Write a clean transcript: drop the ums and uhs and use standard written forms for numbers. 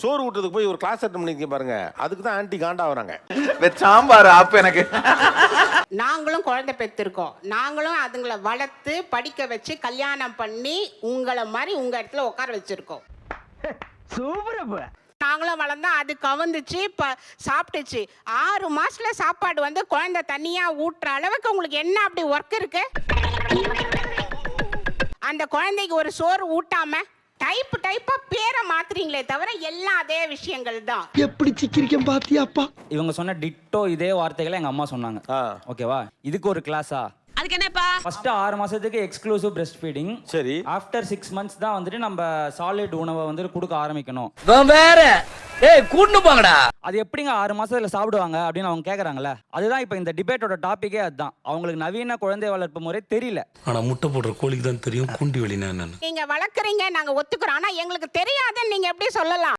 சோறு ஊட்டுறதுக்கு போய் ஒரு கிளாஸ் அட்டன் பண்ணிக்க பாருங்க, அதுக்கு தான் ஆன்டி காண்டா வராங்க. சாம்பார் அப்ப எனக்கு நாங்களும் குழந்தை பெற்றிருக்கோம், நாங்களும் அதுங்களை வளர்த்து படிக்க வச்சு கல்யாணம் பண்ணி உங்களை மாதிரி உங்க இடத்துல உட்கார வச்சிருக்கோம். நாங்களும் வளர்ந்தா அது கவுந்துச்சு, சாப்பிட்டுச்சு. 6 மாசத்துல சாப்பாடு வந்து குழந்தை தனியா ஊட்டுற அளவுக்கு உங்களுக்கு என்ன அப்படி ஒர்க் இருக்கு? அந்த குழந்தைக்கு ஒரு சோறு ஊட்டாம டைப்பா பேரை மாத்துறீங்களே தவிர எல்லாம் அதே விஷயங்கள் தான். எப்படி சிக்கிரிக்கம் பாத்தியாப்பா? இவங்க சொன்ன டிட்டோ இதே வார்த்தைகளை எங்க அம்மா சொன்னாங்க. ஓகேவா, இதுக்கு ஒரு கிளாஸா? அதுக்கு என்னப்பா? ஃபர்ஸ்ட் 6 மாசத்துக்கு எக்ஸ்க்ளூசிவ் பிரஸ்ட் ஃபீடிங். சரி. ஆஃப்டர் 6 months தான் வந்துட்டு நம்ம சாலிட் உணவை வந்து கொடுக்க ஆரம்பிக்கணும். வேற கூட்டு போங்கடா. அது எப்படிங்க 6 மாசத்துல சாப்பிடுவாங்க அப்படின்னு அவங்க கேக்குறாங்கல்ல. அதுதான் இப்ப இந்த டிபேட்டோட டாபிக்கே அதுதான். அவங்களுக்கு நவீன குழந்தை வளர்ப்பு முறை தெரியல. ஆனா முட்டை போடுற கோழிக்கு தான் தெரியும் குண்டி வலினா என்னன்னு. நீங்க வளர்க்குறீங்க, நாங்க ஒத்துக்கிறோம். ஆனா எங்களுக்கு தெரியாதுன்னு நீங்க எப்படி சொல்லலாம்?